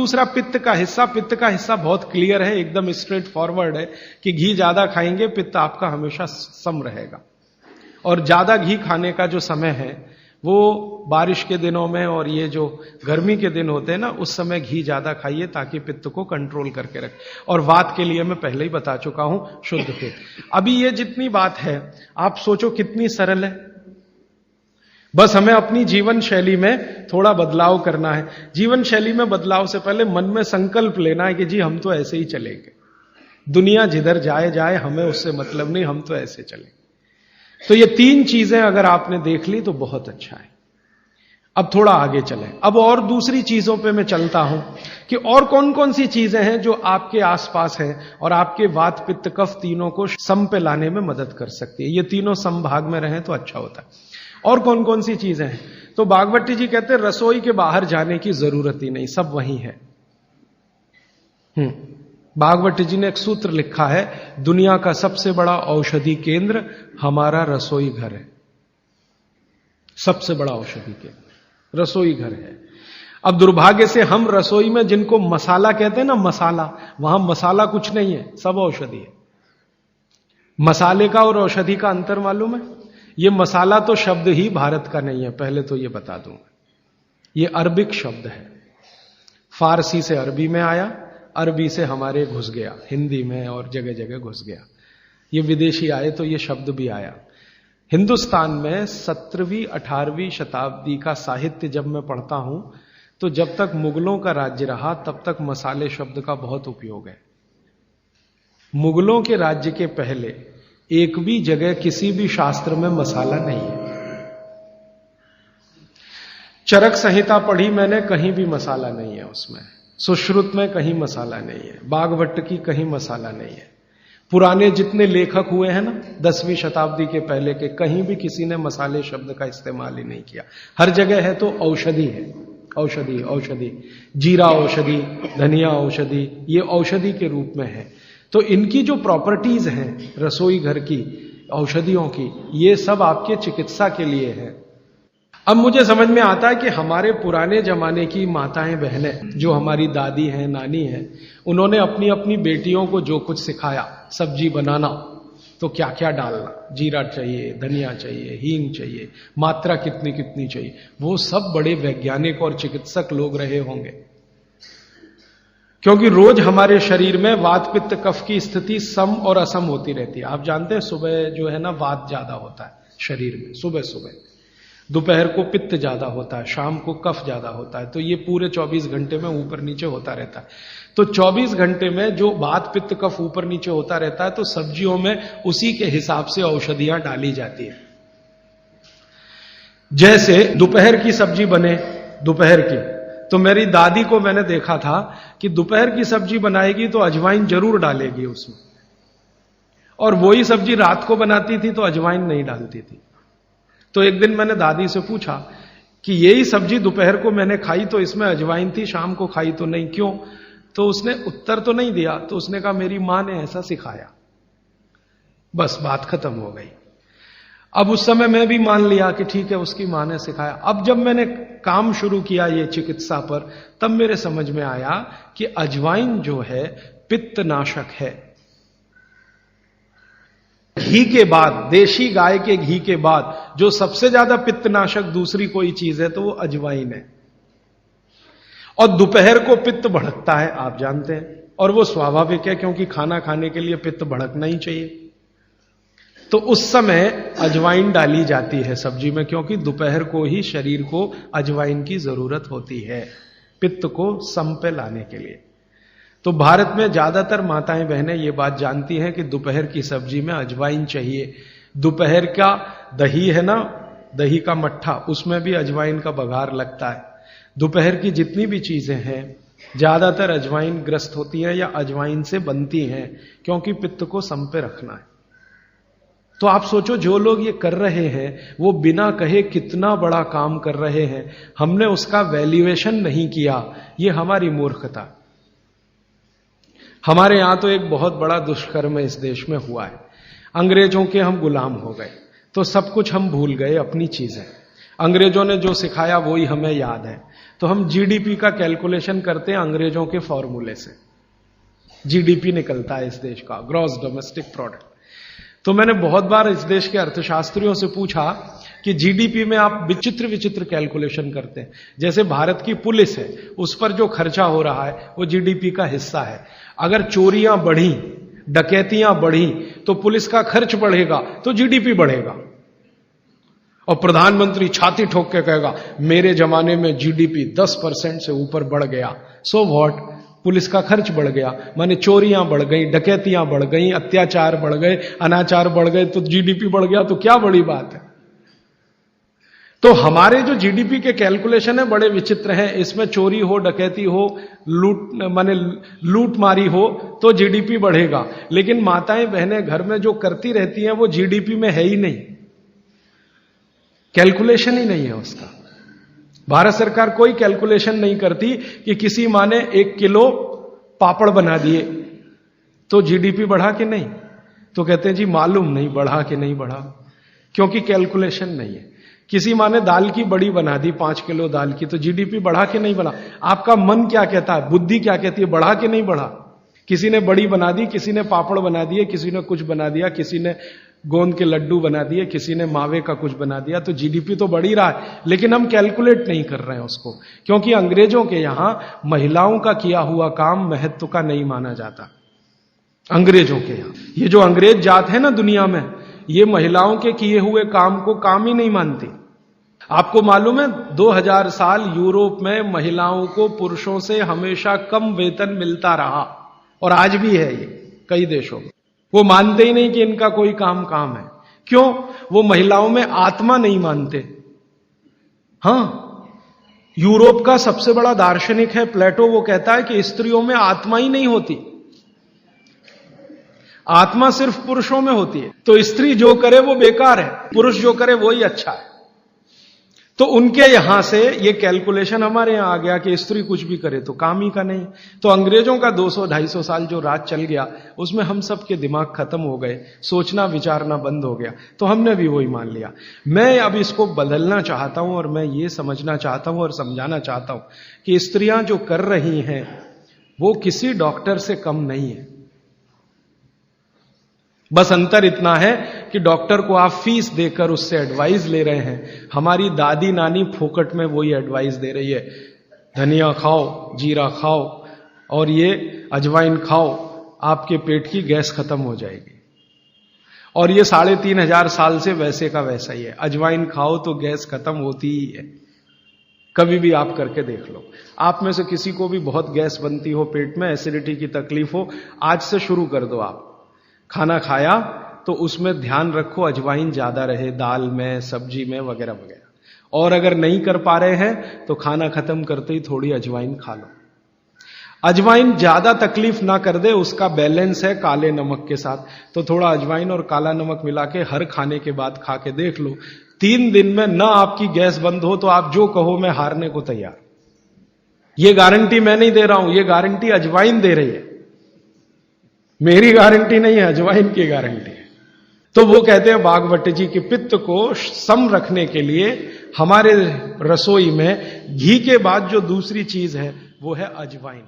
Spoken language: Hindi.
दूसरा पित्त का हिस्सा बहुत क्लियर है, एकदम स्ट्रेट फॉरवर्ड है कि घी ज्यादा खाएंगे पित्त आपका हमेशा सम रहेगा। और ज्यादा घी खाने का जो समय है वो बारिश के दिनों में और ये जो गर्मी के दिन होते हैं ना, उस समय घी ज्यादा खाइए ताकि पित्त को कंट्रोल करके रखे। और वात के लिए मैं पहले ही बता चुका हूं, शुद्ध पित्त। अभी ये जितनी बात है आप सोचो कितनी सरल है, बस हमें अपनी जीवन शैली में थोड़ा बदलाव करना है। जीवन शैली में बदलाव से पहले मन में संकल्प लेना है कि जी हम तो ऐसे ही चलेंगे, दुनिया जिधर जाए जाए हमें उससे मतलब नहीं, हम तो ऐसे चलेंगे। तो ये 3 चीजें अगर आपने देख ली तो बहुत अच्छा है। अब थोड़ा आगे चलें, अब और दूसरी चीजों पे मैं चलता हूं कि और कौन कौन सी चीजें हैं जो आपके आसपास हैं और आपके वात पित्त कफ तीनों को सम पे लाने में मदद कर सकती है। ये तीनों समभाग में रहें तो अच्छा होता है। और कौन कौन सी चीजें हैं? तो बागवती जी कहते हैं रसोई के बाहर जाने की जरूरत ही नहीं, सब वहीं है। बागवती जी ने एक सूत्र लिखा है, दुनिया का सबसे बड़ा औषधि केंद्र हमारा रसोई घर है। सबसे बड़ा औषधि केंद्र रसोई घर है। अब दुर्भाग्य से हम रसोई में जिनको मसाला कहते हैं ना, मसाला, वहां मसाला कुछ नहीं है, सब औषधि है। मसाले का और औषधि का अंतर मालूम है? ये मसाला तो शब्द ही भारत का नहीं है, पहले तो ये बता दूंगा। ये अरबिक शब्द है, फारसी से अरबी में आया, अरबी से हमारे घुस गया, हिंदी में और जगह जगह घुस गया। ये विदेशी आए तो ये शब्द भी आया। हिंदुस्तान में 17वीं 18वीं शताब्दी का साहित्य जब मैं पढ़ता हूं तो जब तक मुगलों का राज्य रहा तब तक मसाले शब्द का बहुत उपयोग है। मुगलों के राज्य के पहले एक भी जगह किसी भी शास्त्र में मसाला नहीं है। चरक संहिता पढ़ी मैंने, कहीं भी मसाला नहीं है उसमें। सुश्रुत में कहीं मसाला नहीं है, बागवट की कहीं मसाला नहीं है। पुराने जितने लेखक हुए हैं ना 10वीं शताब्दी के पहले के, कहीं भी किसी ने मसाले शब्द का इस्तेमाल ही नहीं किया। हर जगह है तो औषधि है, औषधि औषधि, जीरा औषधि, धनिया औषधि, ये औषधि के रूप में है। तो इनकी जो प्रॉपर्टीज हैं रसोई घर की औषधियों की, ये सब आपके चिकित्सा के लिए है। अब मुझे समझ में आता है कि हमारे पुराने जमाने की माताएं बहनें, जो हमारी दादी हैं, नानी हैं, उन्होंने अपनी अपनी बेटियों को जो कुछ सिखाया, सब्जी बनाना तो क्या क्या डालना, जीरा चाहिए, धनिया चाहिए, हींग चाहिए, मात्रा कितनी कितनी चाहिए, वो सब बड़े वैज्ञानिक और चिकित्सक लोग रहे होंगे। क्योंकि रोज हमारे शरीर में वात पित्त कफ की स्थिति सम और असम होती रहती है। आप जानते हैं सुबह जो है ना वात ज्यादा होता है शरीर में, सुबह सुबह, दोपहर को पित्त ज्यादा होता है, शाम को कफ ज्यादा होता है। तो ये पूरे 24 घंटे में ऊपर नीचे होता रहता है। तो 24 घंटे में जो वात पित्त कफ ऊपर नीचे होता रहता है, तो सब्जियों में उसी के हिसाब से औषधियां डाली जाती है। जैसे दोपहर की सब्जी बने, दोपहर की, तो मेरी दादी को मैंने देखा था कि दोपहर की सब्जी बनाएगी तो अजवाइन जरूर डालेगी उसमें, और वही सब्जी रात को बनाती थी तो अजवाइन नहीं डालती थी। तो एक दिन मैंने दादी से पूछा कि यही सब्जी दोपहर को मैंने खाई तो इसमें अजवाइन थी, शाम को खाई तो नहीं, क्यों? तो उसने उत्तर तो नहीं दिया। तो उसने कहा मेरी मां ने ऐसा सिखाया। बस बात खत्म हो गई। अब उस समय मैं भी मान लिया कि ठीक है, उसकी मां ने सिखाया। अब जब मैंने काम शुरू किया ये चिकित्सा पर, तब मेरे समझ में आया कि अजवाइन जो है पित्तनाशक है। घी के बाद, देशी गाय के घी के बाद जो सबसे ज्यादा पित्तनाशक दूसरी कोई चीज है तो वो अजवाइन है। और दोपहर को पित्त भड़कता है, आप जानते हैं, और वो स्वाभाविक है क्योंकि खाना खाने के लिए पित्त भड़कना ही चाहिए। तो उस समय अजवाइन डाली जाती है सब्जी में, क्योंकि दोपहर को ही शरीर को अजवाइन की जरूरत होती है पित्त को सम पे लाने के लिए। तो भारत में ज्यादातर माताएं बहनें ये बात जानती हैं कि दोपहर की सब्जी में अजवाइन चाहिए। दोपहर का दही है ना, दही का मट्ठा, उसमें भी अजवाइन का बघार लगता है। दोपहर की जितनी भी चीजें हैं ज्यादातर अजवाइन ग्रस्त होती हैं या अजवाइन से बनती हैं, क्योंकि पित्त को सम पे रखना है। तो आप सोचो जो लोग ये कर रहे हैं वो बिना कहे कितना बड़ा काम कर रहे हैं, हमने उसका वैल्यूएशन नहीं किया, ये हमारी मूर्खता। हमारे यहां तो एक बहुत बड़ा दुष्कर्म इस देश में हुआ है। अंग्रेजों के हम गुलाम हो गए तो सब कुछ हम भूल गए, अपनी चीजें। अंग्रेजों ने जो सिखाया वही हमें याद है। तो हम जीडीपी का कैलकुलेशन करते हैं अंग्रेजों के फॉर्मूले से। जीडीपी निकलता है इस देश का, ग्रॉस डोमेस्टिक प्रोडक्ट। तो मैंने बहुत बार इस देश के अर्थशास्त्रियों से पूछा कि जीडीपी में आप विचित्र विचित्र कैलकुलेशन करते हैं। जैसे भारत की पुलिस है, उस पर जो खर्चा हो रहा है वो जीडीपी का हिस्सा है। अगर चोरियां बढ़ी, डकैतियां बढ़ी, तो पुलिस का खर्च बढ़ेगा तो जीडीपी बढ़ेगा। और प्रधानमंत्री छाती ठोक के कहेगा मेरे जमाने में जीडीपी 10% से ऊपर बढ़ गया। सो व्हाट, पुलिस का खर्च बढ़ गया, माने चोरियां बढ़ गई, डकैतियां बढ़ गई, अत्याचार बढ़ गए, अनाचार बढ़ गए, तो जीडीपी बढ़ गया, तो क्या बड़ी बात है। तो हमारे जो जीडीपी के कैलकुलेशन है बड़े विचित्र हैं। इसमें चोरी हो, डकैती हो, लूट मारी हो तो जीडीपी बढ़ेगा, लेकिन माताएं बहनें घर में जो करती रहती हैं वो जीडीपी में है ही नहीं, कैलकुलेशन ही नहीं है उसका। भारत सरकार कोई कैलकुलेशन नहीं करती कि किसी माँ ने 1 किलो पापड़ बना दिए तो जीडीपी बढ़ा कि नहीं, तो कहते हैं जी मालूम नहीं बढ़ा कि नहीं बढ़ा, क्योंकि कैलकुलेशन नहीं है। किसी माँ ने दाल की बड़ी बना दी, 5 किलो दाल की, तो जीडीपी बढ़ा कि नहीं बढ़ा। आपका मन क्या कहता है, बुद्धि क्या कहती है, बढ़ा कि नहीं बढ़ा। किसी ने बड़ी बना दी, किसी ने पापड़ बना दिए, किसी ने कुछ बना दिया, किसी ने गोंद के लड्डू बना दिए, किसी ने मावे का कुछ बना दिया, तो जीडीपी तो बढ़ ही रहा है, लेकिन हम कैलकुलेट नहीं कर रहे हैं उसको, क्योंकि अंग्रेजों के यहां महिलाओं का किया हुआ काम महत्व का नहीं माना जाता। अंग्रेजों के यहां ये जो अंग्रेज जात है ना दुनिया में, ये महिलाओं के किए हुए काम को काम ही नहीं मानती। आपको मालूम है 2000 साल यूरोप में महिलाओं को पुरुषों से हमेशा कम वेतन मिलता रहा, और आज भी है ये कई देशों में। वो मानते ही नहीं कि इनका कोई काम है। क्यों? वो महिलाओं में आत्मा नहीं मानते। हां, यूरोप का सबसे बड़ा दार्शनिक है प्लेटो, वो कहता है कि स्त्रियों में आत्मा ही नहीं होती, आत्मा सिर्फ पुरुषों में होती है। तो स्त्री जो करे वो बेकार है, पुरुष जो करे वो ही अच्छा है। तो उनके यहां से ये कैलकुलेशन हमारे यहां आ गया कि स्त्री कुछ भी करे तो काम ही का नहीं। तो अंग्रेजों का 200-250 साल जो राज चल गया, उसमें हम सब के दिमाग खत्म हो गए, सोचना विचारना बंद हो गया, तो हमने भी वही मान लिया। मैं अब इसको बदलना चाहता हूं, और मैं ये समझना चाहता हूं और समझाना चाहता हूं कि स्त्रियां जो कर रही हैं वो किसी डॉक्टर से कम नहीं है। बस अंतर इतना है कि डॉक्टर को आप फीस देकर उससे एडवाइस ले रहे हैं, हमारी दादी नानी फोकट में वही एडवाइस दे रही है, धनिया खाओ, जीरा खाओ और ये अजवाइन खाओ, आपके पेट की गैस खत्म हो जाएगी। और ये 3500 साल से वैसे का वैसा ही है, अजवाइन खाओ तो गैस खत्म होती ही है। कभी भी आप करके देख लो। आप में से किसी को भी बहुत गैस बनती हो, पेट में एसिडिटी की तकलीफ हो, आज से शुरू कर दो। आप खाना खाया तो उसमें ध्यान रखो अजवाइन ज्यादा रहे, दाल में, सब्जी में, वगैरह वगैरह। और अगर नहीं कर पा रहे हैं तो खाना खत्म करते ही थोड़ी अजवाइन खा लो। अजवाइन ज्यादा तकलीफ ना कर दे, उसका बैलेंस है काले नमक के साथ, तो थोड़ा अजवाइन और काला नमक मिला के हर खाने के बाद खा के देख लो। 3 दिन में ना आपकी गैस बंद हो तो आप जो कहो मैं हारने को तैयार। ये गारंटी मैं नहीं दे रहा हूं, ये गारंटी अजवाइन दे रही है, मेरी गारंटी नहीं है, अजवाइन की गारंटी है। तो वो कहते हैं बागवट जी कि पित्त को सम रखने के लिए हमारे रसोई में घी के बाद जो दूसरी चीज है वो है अजवाइन।